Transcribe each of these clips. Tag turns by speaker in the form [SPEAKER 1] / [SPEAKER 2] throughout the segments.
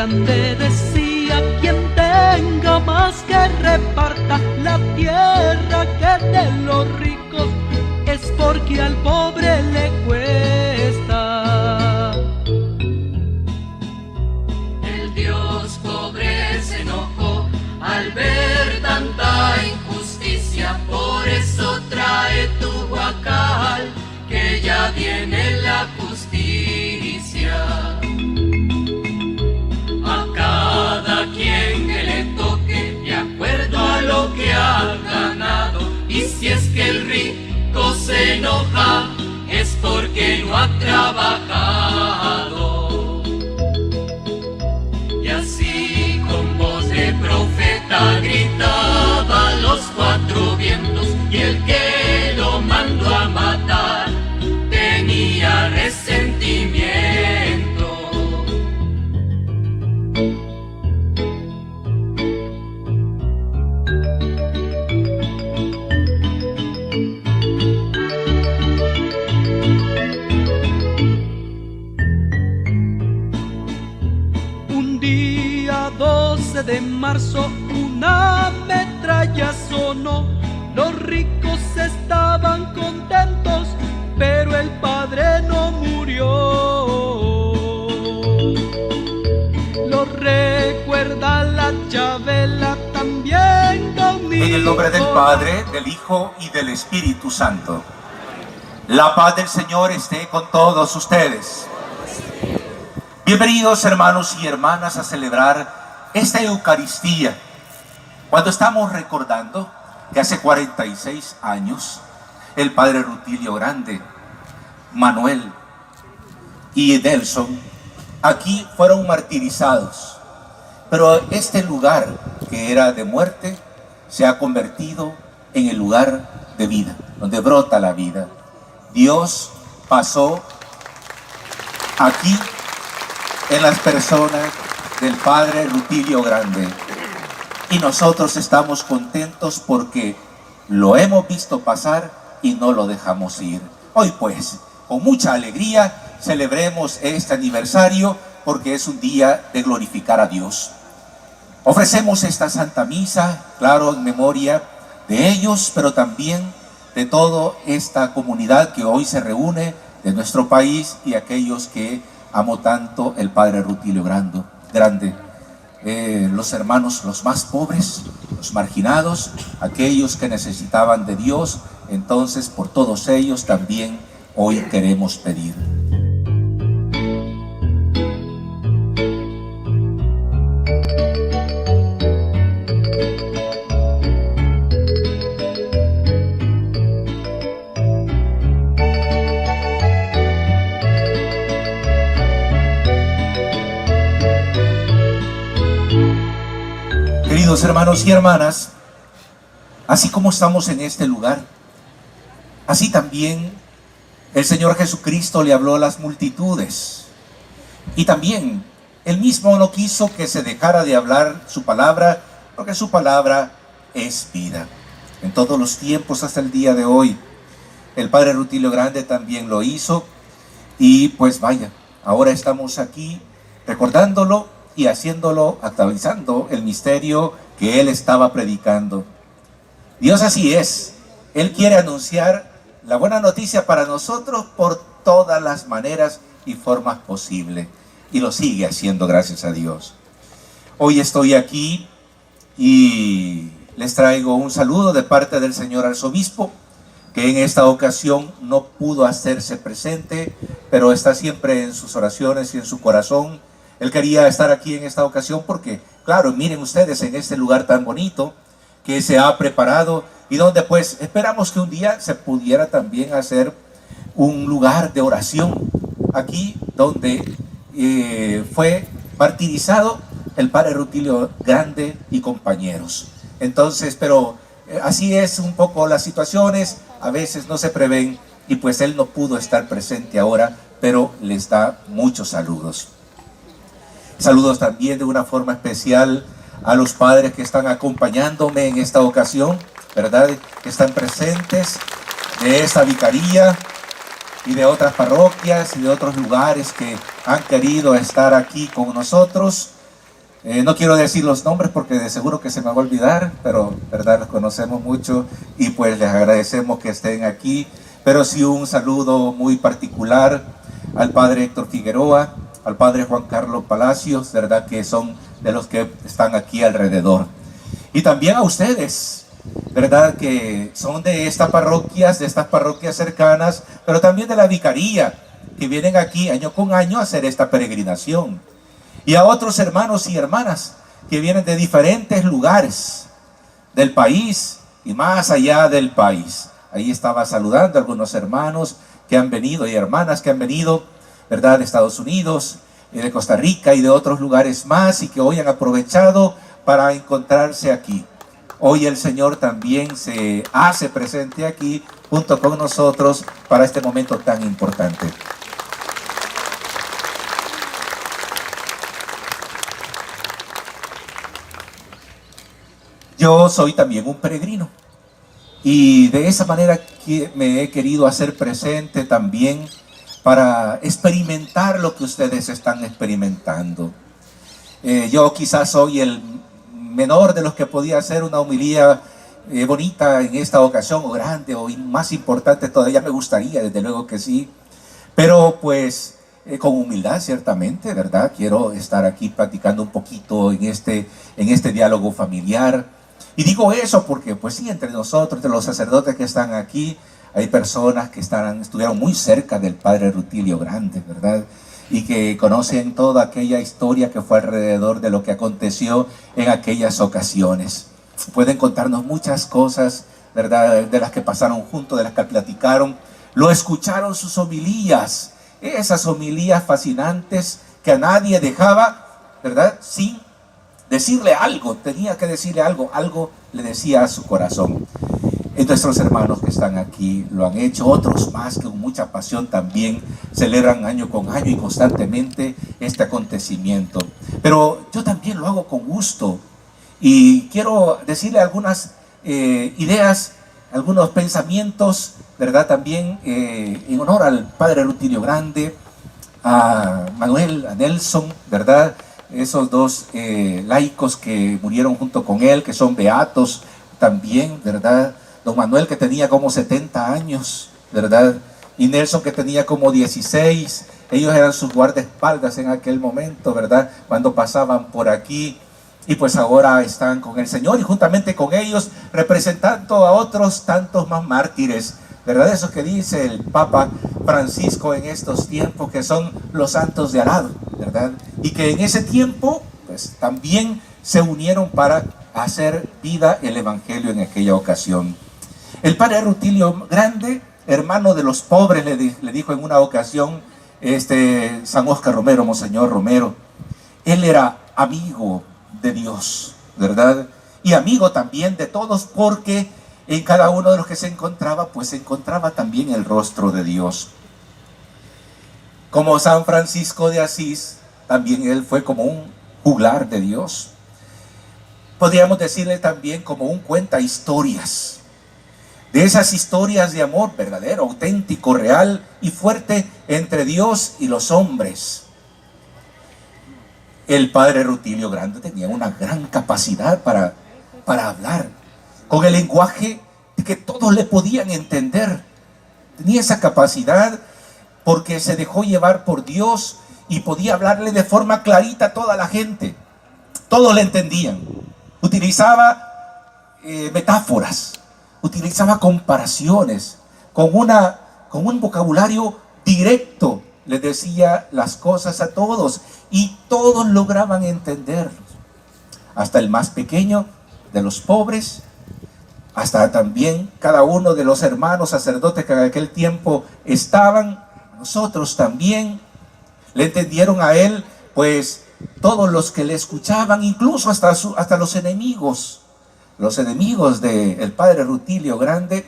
[SPEAKER 1] grande decía: quien tenga más que reparta la tierra que de los ricos, es porque al pobre le cuesta.
[SPEAKER 2] El Dios pobre se enojó al ver tanta injusticia, por eso trae tu huacal, que ya viene la justicia. A cada quien que le toque, de acuerdo a lo que ha ganado, y si es que el rico se enoja, es porque no ha trabajado. Y así con voz de profeta gritaba los cuatro vientos, y el que lo mandó a matar tenía resentimiento.
[SPEAKER 1] Un día 12 de marzo una metralla sonó. Los ricos estaban contentos, pero el padre no murió. Lo recuerda la Chabela también conmigo.
[SPEAKER 3] En el nombre del Padre, del Hijo y del Espíritu Santo. La paz del Señor esté con todos ustedes. Bienvenidos, hermanos y hermanas, a celebrar esta Eucaristía, cuando estamos recordando que hace 46 años el padre Rutilio Grande, Manuel y Nelson aquí fueron martirizados, pero este lugar que era de muerte se ha convertido en el lugar de vida, donde brota la vida. Dios pasó aquí en las personas del padre Rutilio Grande, y nosotros estamos contentos porque lo hemos visto pasar y no lo dejamos ir. Hoy pues, con mucha alegría, celebremos este aniversario porque es un día de glorificar a Dios. Ofrecemos esta Santa Misa, claro, en memoria de ellos, pero también de toda esta comunidad que hoy se reúne, de nuestro país, y aquellos que amó tanto el padre Rutilio Grande. Los hermanos, los más pobres, los marginados, aquellos que necesitaban de Dios. Entonces, por todos ellos también hoy queremos pedir. Queridos hermanos y hermanas, así como estamos en este lugar, así también el Señor Jesucristo le habló a las multitudes. Y también Él mismo no quiso que se dejara de hablar su palabra, porque su palabra es vida. En todos los tiempos hasta el día de hoy, el padre Rutilio Grande también lo hizo. Y pues vaya, ahora estamos aquí recordándolo y haciéndolo, actualizando el misterio que Él estaba predicando. Dios así es. Él quiere anunciar la buena noticia para nosotros por todas las maneras y formas posibles. Y lo sigue haciendo, gracias a Dios. Hoy estoy aquí y les traigo un saludo de parte del señor arzobispo, que en esta ocasión no pudo hacerse presente, pero está siempre en sus oraciones y en su corazón. Él quería estar aquí en esta ocasión porque, claro, miren ustedes, en este lugar tan bonito que se ha preparado y donde pues esperamos que un día se pudiera también hacer un lugar de oración, aquí donde fue martirizado el padre Rutilio Grande y compañeros. Entonces, pero así es un poco las situaciones, a veces no se prevén, y pues él no pudo estar presente ahora, pero les da muchos saludos. Saludos también de una forma especial a los padres que están acompañándome en esta ocasión, ¿verdad? Que están presentes de esta vicaría y de otras parroquias y de otros lugares que han querido estar aquí con nosotros. No quiero decir los nombres porque de seguro que se me va a olvidar, pero verdad los conocemos mucho y pues les agradecemos que estén aquí. Pero sí un saludo muy particular al padre Héctor Figueroa, al padre Juan Carlos Palacios, verdad que son de los que están aquí alrededor. Y también a ustedes, verdad que son de estas parroquias cercanas, pero también de la vicaría, que vienen aquí año con año a hacer esta peregrinación. Y a otros hermanos y hermanas que vienen de diferentes lugares del país y más allá del país. Ahí estaba saludando a algunos hermanos que han venido y hermanas que han venido, ¿verdad?, de Estados Unidos, de Costa Rica y de otros lugares más, y que hoy han aprovechado para encontrarse aquí. Hoy el Señor también se hace presente aquí junto con nosotros para este momento tan importante. Yo soy también un peregrino y de esa manera que me he querido hacer presente también para experimentar lo que ustedes están experimentando. Yo quizás soy el menor de los que podía hacer una homilía bonita en esta ocasión, o grande, o más importante todavía, me gustaría, desde luego que sí, pero pues con humildad ciertamente, ¿verdad? Quiero estar aquí platicando un poquito en este diálogo familiar. Y digo eso porque, pues sí, entre nosotros, entre los sacerdotes que están aquí, hay personas que estuvieron muy cerca del padre Rutilio Grande, ¿verdad? Y que conocen toda aquella historia que fue alrededor de lo que aconteció en aquellas ocasiones. Pueden contarnos muchas cosas, ¿verdad?, de las que pasaron juntos, de las que platicaron. Lo escucharon sus homilías, esas homilías fascinantes que a nadie dejaba, ¿verdad?, sin decirle algo. Tenía que decirle algo, algo le decía a su corazón. Y nuestros hermanos que están aquí lo han hecho, otros más que con mucha pasión también celebran año con año y constantemente este acontecimiento. Pero yo también lo hago con gusto y quiero decirle algunas ideas, algunos pensamientos, ¿verdad?, también en honor al padre Rutilio Grande, a Manuel, a Nelson, ¿verdad?, esos dos laicos que murieron junto con él, que son beatos también, ¿verdad? Don Manuel, que tenía como 70 años, ¿verdad? Y Nelson, que tenía como 16. Ellos eran sus guardaespaldas en aquel momento, ¿verdad?, cuando pasaban por aquí. Y pues ahora están con el Señor y juntamente con ellos representando a otros tantos más mártires, ¿verdad? Eso que dice el Papa Francisco en estos tiempos, que son los santos de al lado, ¿verdad? Y que en ese tiempo pues también se unieron para hacer vida el Evangelio en aquella ocasión. El padre Rutilio Grande, hermano de los pobres, le dijo en una ocasión San Óscar Romero, Monseñor Romero. Él era amigo de Dios, ¿verdad? Y amigo también de todos, porque en cada uno de los que se encontraba, pues se encontraba también el rostro de Dios. Como San Francisco de Asís, también él fue como un juglar de Dios. Podríamos decirle también como un cuenta historias. De esas historias de amor verdadero, auténtico, real y fuerte entre Dios y los hombres. El padre Rutilio Grande tenía una gran capacidad para hablar, con el lenguaje que todos le podían entender. Tenía esa capacidad porque se dejó llevar por Dios y podía hablarle de forma clarita a toda la gente. Todos le entendían. Utilizaba metáforas, utilizaba comparaciones, con un vocabulario directo. Les decía las cosas a todos y todos lograban entenderlos. Hasta el más pequeño de los pobres, hasta también cada uno de los hermanos sacerdotes que en aquel tiempo estaban, nosotros también le entendieron a él, pues todos los que le escuchaban, incluso hasta los enemigos del padre Rutilio Grande,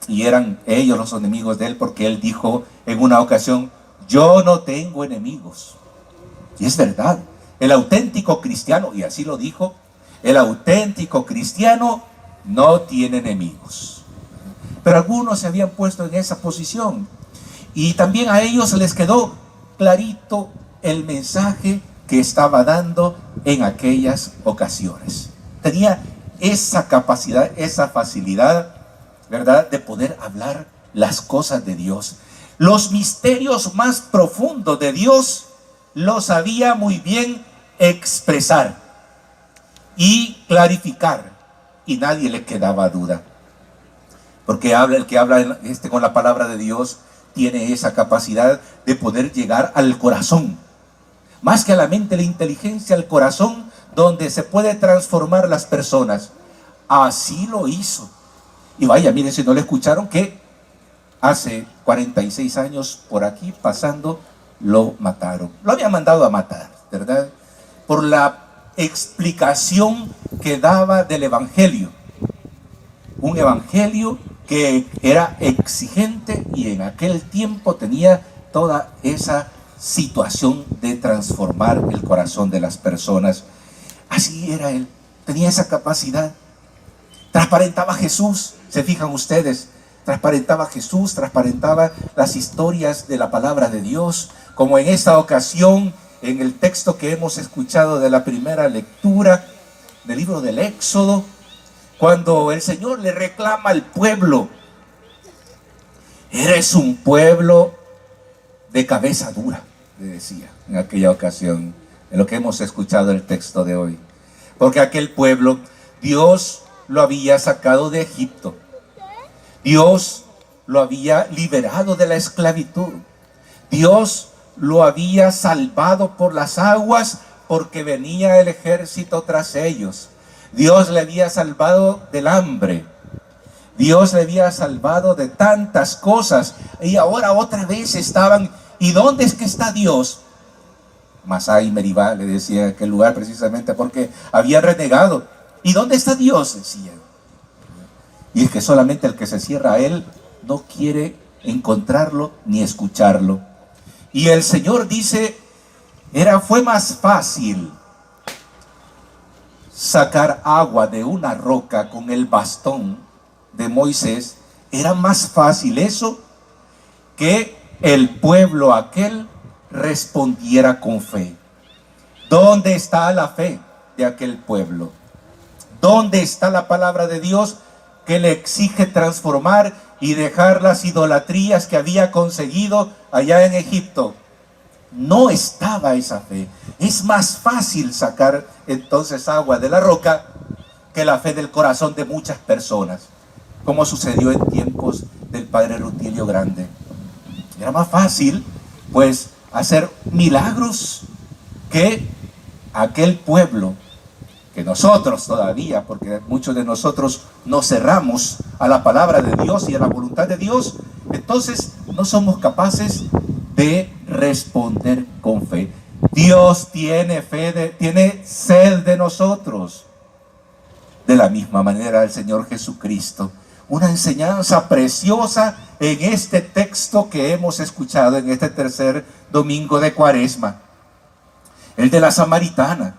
[SPEAKER 3] y eran ellos los enemigos de él, porque él dijo en una ocasión: yo no tengo enemigos. Y es verdad, el auténtico cristiano, y así lo dijo, el auténtico cristiano no tiene enemigos. Pero algunos se habían puesto en esa posición y también a ellos les quedó clarito el mensaje que estaba dando en aquellas ocasiones. Tenía esa capacidad, esa facilidad, ¿verdad?, de poder hablar las cosas de Dios. Los misterios más profundos de Dios los sabía muy bien expresar y clarificar, y nadie le quedaba duda. Porque el que habla con la palabra de Dios tiene esa capacidad de poder llegar al corazón, más que a la mente, la inteligencia, al corazón, donde se puede transformar las personas. Así lo hizo. Y vaya, miren, si no le escucharon, que hace 46 años por aquí pasando lo mataron. Lo habían mandado a matar, ¿verdad? Por la explicación que daba del evangelio. Un evangelio que era exigente y en aquel tiempo tenía toda esa situación de transformar el corazón de las personas. Así era él, tenía esa capacidad. Transparentaba a Jesús, se fijan ustedes, transparentaba a Jesús, transparentaba las historias de la palabra de Dios, como en esta ocasión, en el texto que hemos escuchado de la primera lectura del libro del Éxodo, cuando el Señor le reclama al pueblo: eres un pueblo de cabeza dura, le decía en aquella ocasión, en lo que hemos escuchado el texto de hoy. Porque aquel pueblo, Dios lo había sacado de Egipto. Dios lo había liberado de la esclavitud. Dios lo había salvado por las aguas porque venía el ejército tras ellos. Dios le había salvado del hambre. Dios le había salvado de tantas cosas. Y ahora otra vez estaban. ¿Y dónde es que está Dios? Masá y Meribá, le decía, en aquel lugar precisamente porque había renegado. ¿Y dónde está Dios?, decían. Y es que solamente el que se cierra a Él no quiere encontrarlo ni escucharlo. Y el Señor dice, fue más fácil sacar agua de una roca con el bastón de Moisés. Era más fácil eso que el pueblo aquel respondiera con fe. ¿Dónde está la fe de aquel pueblo? ¿Dónde está la palabra de Dios que le exige transformar y dejar las idolatrías que había conseguido allá en Egipto? No estaba esa fe. Es más fácil sacar entonces agua de la roca que la fe del corazón de muchas personas, como sucedió en tiempos del padre Rutilio Grande. Era más fácil, pues, hacer milagros que aquel pueblo, que nosotros todavía, porque muchos de nosotros nos cerramos a la palabra de Dios y a la voluntad de Dios, entonces no somos capaces de responder con fe. Dios tiene tiene sed de nosotros. De la misma manera el Señor Jesucristo. Una enseñanza preciosa en este texto que hemos escuchado en este tercer domingo de Cuaresma. El de la samaritana.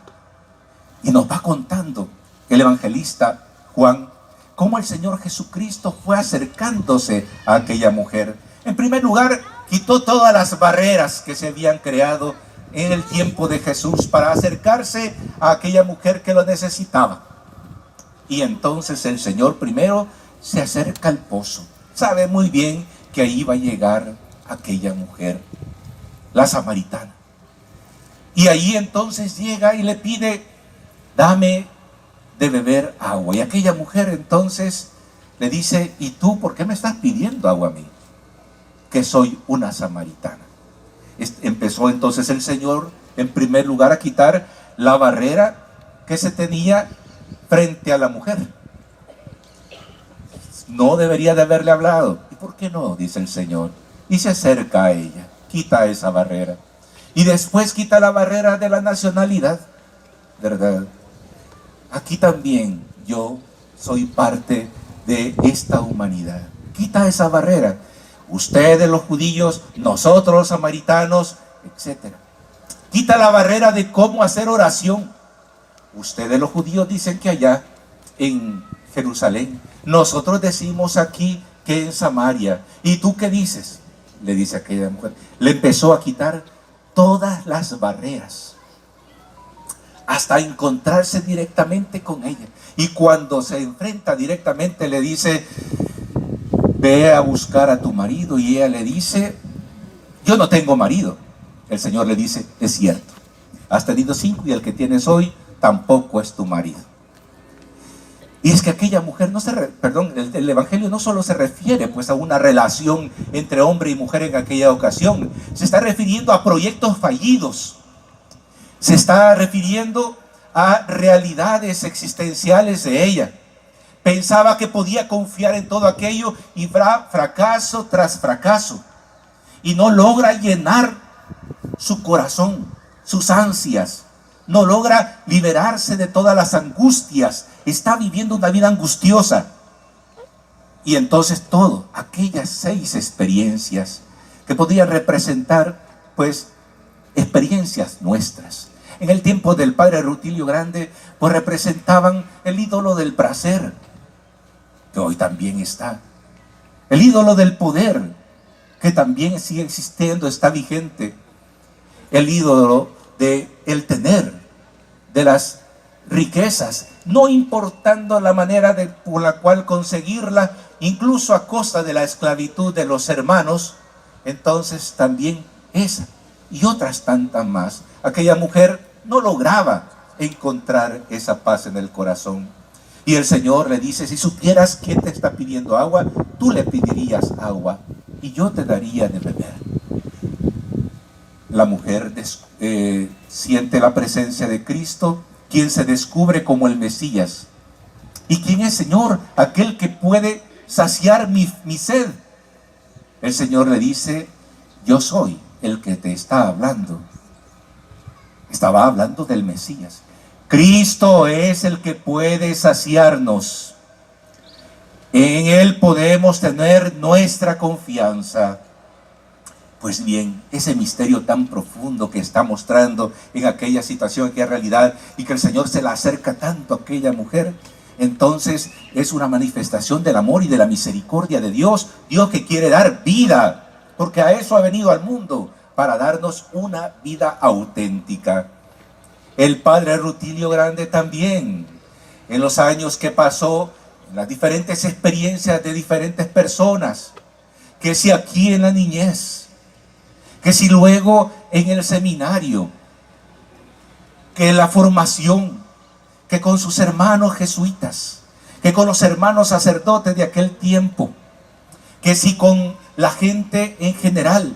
[SPEAKER 3] Y nos va contando el evangelista Juan cómo el Señor Jesucristo fue acercándose a aquella mujer. En primer lugar, quitó todas las barreras que se habían creado en el tiempo de Jesús para acercarse a aquella mujer que lo necesitaba. Y entonces el Señor primero se acerca al pozo. Sabe muy bien que ahí va a llegar aquella mujer, la samaritana. Y ahí entonces llega y le pide: dame de beber agua. Y aquella mujer entonces le dice: ¿y tú por qué me estás pidiendo agua a mí? Que soy una samaritana. Empezó entonces el Señor en primer lugar a quitar la barrera que se tenía frente a la mujer. No debería de haberle hablado. ¿Y por qué no?, dice el Señor. Y se acerca a ella, quita esa barrera. Y después quita la barrera de la nacionalidad, ¿verdad? Aquí también yo soy parte de esta humanidad. Quita esa barrera. Ustedes los judíos, nosotros los samaritanos, etc. Quita la barrera de cómo hacer oración. Ustedes los judíos dicen que allá en Jerusalén. Nosotros decimos aquí que en Samaria. ¿Y tú qué dices?, le dice aquella mujer. Le empezó a quitar todas las barreras. hasta encontrarse directamente con ella. Y cuando se enfrenta directamente le dice, ve a buscar a tu marido. Y ella le dice, yo no tengo marido. El Señor le dice, es cierto, has tenido 5 y el que tienes hoy tampoco es tu marido. Y es que aquella mujer el Evangelio no solo se refiere pues a una relación entre hombre y mujer en aquella ocasión, se está refiriendo a proyectos fallidos, se está refiriendo a realidades existenciales de ella. Pensaba que podía confiar en todo aquello y fracaso tras fracaso, y no logra llenar su corazón, sus ansias, no logra liberarse de todas las angustias, está viviendo una vida angustiosa. Y entonces aquellas 6 experiencias que podían representar pues experiencias nuestras. En el tiempo del padre Rutilio Grande pues representaban el ídolo del placer, que hoy también está, el ídolo del poder, que también sigue existiendo, está vigente, el ídolo de el tener, de las riquezas, no importando la manera por la cual conseguirla, incluso a costa de la esclavitud de los hermanos. Entonces también esa y otras tantas más, aquella mujer no lograba encontrar esa paz en el corazón. Y el Señor le dice, si supieras quién te está pidiendo agua, tú le pedirías agua y yo te daría de beber. La mujer siente la presencia de Cristo, quien se descubre como el Mesías. ¿Y quién es, Señor? Aquel que puede saciar mi sed. El Señor le dice, yo soy el que te está hablando. Estaba hablando del Mesías. Cristo es el que puede saciarnos. En Él podemos tener nuestra confianza. Pues bien, ese misterio tan profundo que está mostrando en aquella situación, en aquella realidad, y que el Señor se la acerca tanto a aquella mujer, entonces es una manifestación del amor y de la misericordia de Dios. Dios que quiere dar vida, porque a eso ha venido al mundo, para darnos una vida auténtica. El padre Rutilio Grande también, en los años que pasó, en las diferentes experiencias de diferentes personas, que si aquí en la niñez, que si luego en el seminario, que la formación, que con sus hermanos jesuitas, que con los hermanos sacerdotes de aquel tiempo, que si con la gente en general,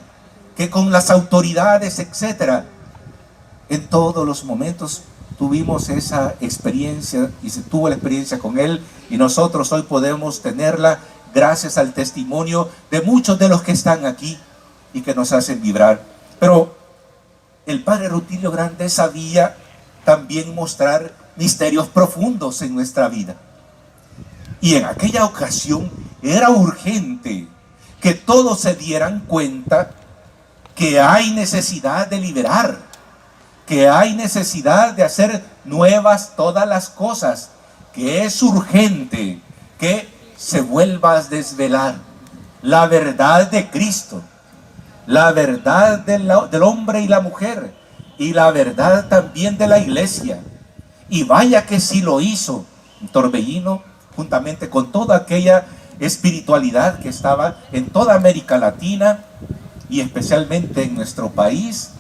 [SPEAKER 3] que con las autoridades, etcétera. En todos los momentos tuvimos esa experiencia y se tuvo la experiencia con él, y nosotros hoy podemos tenerla gracias al testimonio de muchos de los que están aquí y que nos hacen vibrar. Pero el padre Rutilio Grande sabía también mostrar misterios profundos en nuestra vida. Y en aquella ocasión era urgente que todos se dieran cuenta que hay necesidad de liberar, que hay necesidad de hacer nuevas todas las cosas, que es urgente que se vuelva a desvelar la verdad de Cristo, la verdad del hombre y la mujer, y la verdad también de la iglesia. Y vaya que sí lo hizo Torbellino, juntamente con toda aquella espiritualidad que estaba en toda América Latina y especialmente en nuestro país,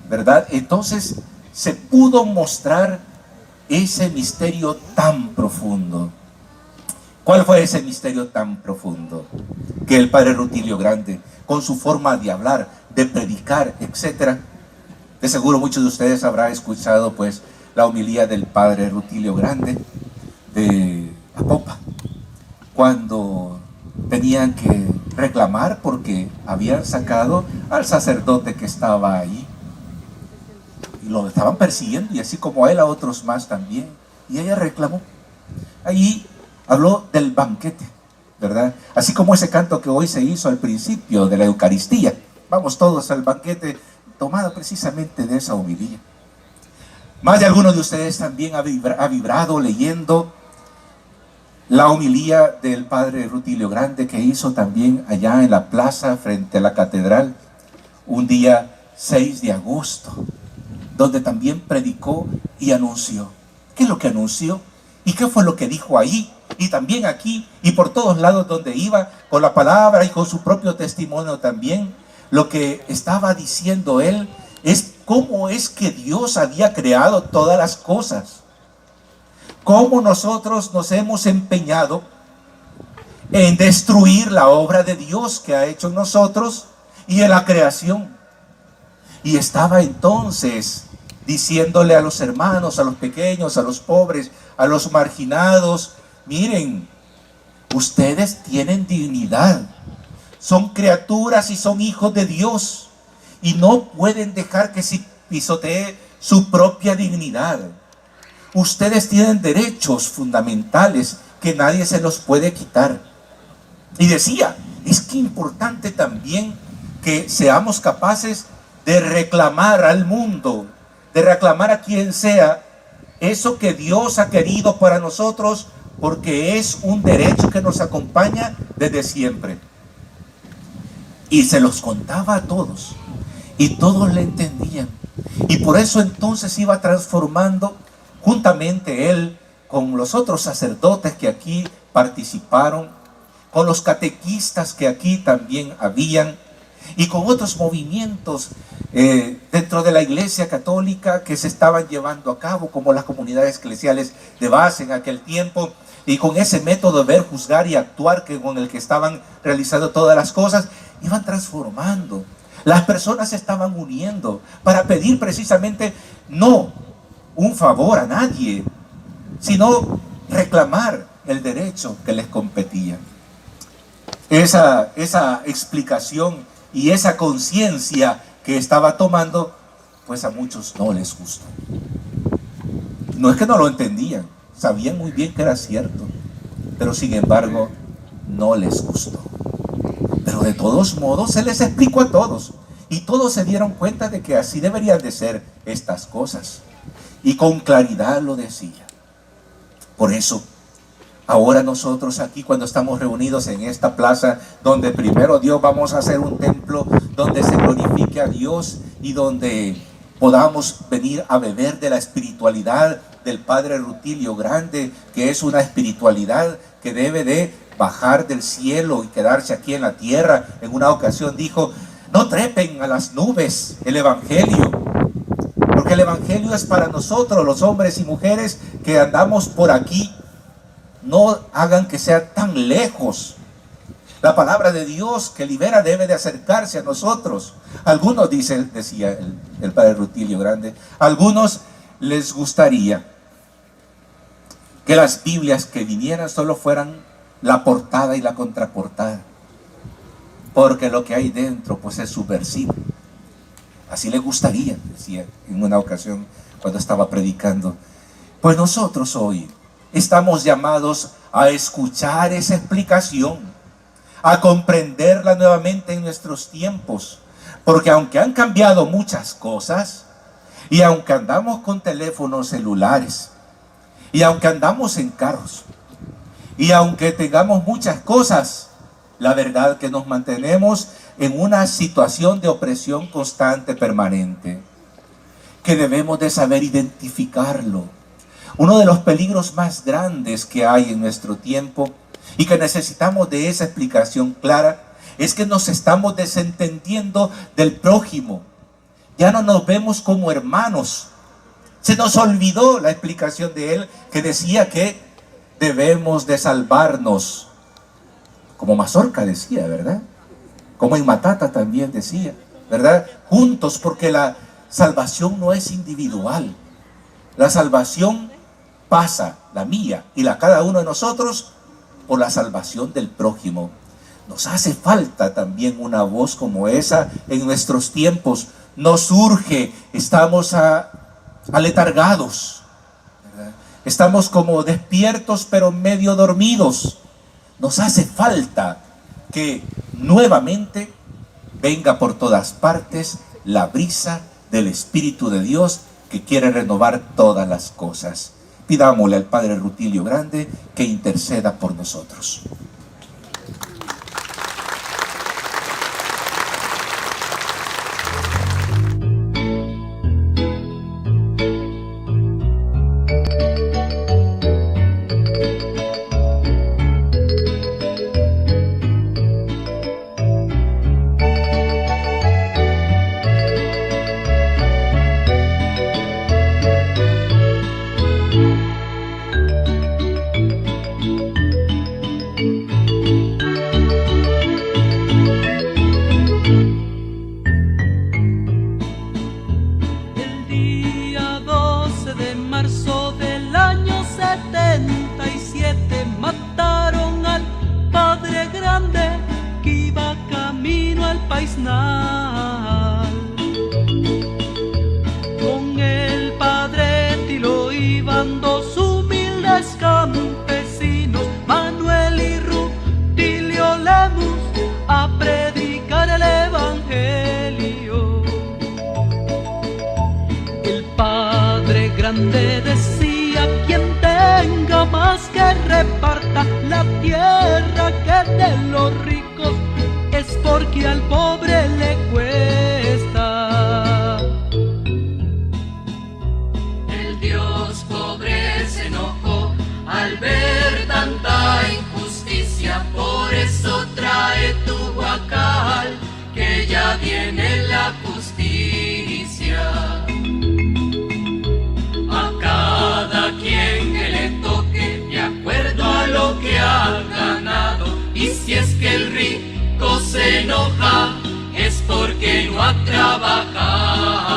[SPEAKER 3] ¿verdad? Entonces se pudo mostrar ese misterio tan profundo. ¿Cuál fue ese misterio tan profundo? Que el padre Rutilio Grande, con su forma de hablar, de predicar, etcétera, de seguro muchos de ustedes habrán escuchado pues la homilía del padre Rutilio Grande de Apopa, cuando tenían que reclamar porque habían sacado al sacerdote que estaba ahí y lo estaban persiguiendo, y así como a él a otros más también, y ella reclamó. Ahí habló del banquete, ¿verdad? Así como ese canto que hoy se hizo al principio de la Eucaristía, vamos todos al banquete, tomado precisamente de esa homilía. Más de algunos de ustedes también ha vibrado leyendo la homilía del padre Rutilio Grande, que hizo también allá en la plaza frente a la catedral, un día 6 de agosto. donde también predicó y anunció. ¿Qué es lo que anunció? ¿Y qué fue lo que dijo ahí? Y también aquí y por todos lados donde iba, con la palabra y con su propio testimonio también. Lo que estaba diciendo él es cómo es que Dios había creado todas las cosas. Cómo nosotros nos hemos empeñado en destruir la obra de Dios que ha hecho en nosotros y en la creación. Y estaba entonces diciéndole a los hermanos, a los pequeños, a los pobres, a los marginados: miren, ustedes tienen dignidad, son criaturas y son hijos de Dios, y no pueden dejar que se pisotee su propia dignidad. Ustedes tienen derechos fundamentales que nadie se los puede quitar. Y decía, es que importante también que seamos capaces de reclamar al mundo, de reclamar a quien sea, eso que Dios ha querido para nosotros, porque es un derecho que nos acompaña desde siempre. Y se los contaba a todos, y todos le entendían. Y por eso entonces iba transformando, juntamente él, con los otros sacerdotes que aquí participaron, con los catequistas que aquí también habían, y con otros movimientos dentro de la Iglesia Católica que se estaban llevando a cabo, como las comunidades eclesiales de base en aquel tiempo, y con ese método de ver, juzgar y actuar con el que estaban realizando todas las cosas, iban transformando. Las personas se estaban uniendo para pedir precisamente no un favor a nadie, sino reclamar el derecho que les competía. Esa explicación y esa conciencia que estaba tomando, pues a muchos no les gustó. No es que no lo entendían, sabían muy bien que era cierto, pero sin embargo no les gustó. Pero de todos modos se les explicó a todos, y todos se dieron cuenta de que así deberían de ser estas cosas, y con claridad lo decía. Por eso ahora nosotros aquí, cuando estamos reunidos en esta plaza, donde primero Dios, vamos a hacer un templo donde se glorifique a Dios y donde podamos venir a beber de la espiritualidad del Padre Rutilio Grande, que es una espiritualidad que debe de bajar del cielo y quedarse aquí en la tierra. En una ocasión dijo: no trepen a las nubes el Evangelio, porque el Evangelio es para nosotros, los hombres y mujeres que andamos por aquí. No hagan que sea tan lejos. La palabra de Dios que libera debe de acercarse a nosotros. Algunos, decía el Padre Rutilio Grande, algunos les gustaría que las Biblias que vinieran solo fueran la portada y la contraportada, porque lo que hay dentro pues es subversivo. Así les gustaría, decía en una ocasión cuando estaba predicando. Pues nosotros hoy estamos llamados a escuchar esa explicación, a comprenderla nuevamente en nuestros tiempos, porque aunque han cambiado muchas cosas, y aunque andamos con teléfonos celulares, y aunque andamos en carros, y aunque tengamos muchas cosas, la verdad que nos mantenemos en una situación de opresión constante, permanente, que debemos de saber identificarlo. Uno de los peligros más grandes que hay en nuestro tiempo y que necesitamos de esa explicación clara es que nos estamos desentendiendo del prójimo. Ya no nos vemos como hermanos. Se nos olvidó la explicación de él, que decía que debemos de salvarnos, como Mazorca decía, ¿verdad? Como en Matata también decía, ¿verdad? Juntos, porque la salvación no es individual. La salvación pasa, la mía y la cada uno de nosotros, por la salvación del prójimo. Nos hace falta también una voz como esa en nuestros tiempos. Nos urge, estamos aletargados, ¿verdad? Estamos como despiertos pero medio dormidos. Nos hace falta que nuevamente venga por todas partes la brisa del Espíritu de Dios que quiere renovar todas las cosas. Pidámosle al Padre Rutilio Grande que interceda por nosotros.
[SPEAKER 1] grande decía, quien tenga más que reparta la tierra que de los ricos, es porque al pobre le cuesta.
[SPEAKER 2] El Dios pobre se enojó al ver tanta injusticia, por eso trae tu guacal, que ya viene la justicia. A cada quien que le toque, de acuerdo a lo que ha ganado, y si es que el rico se enoja, es porque no ha trabajado.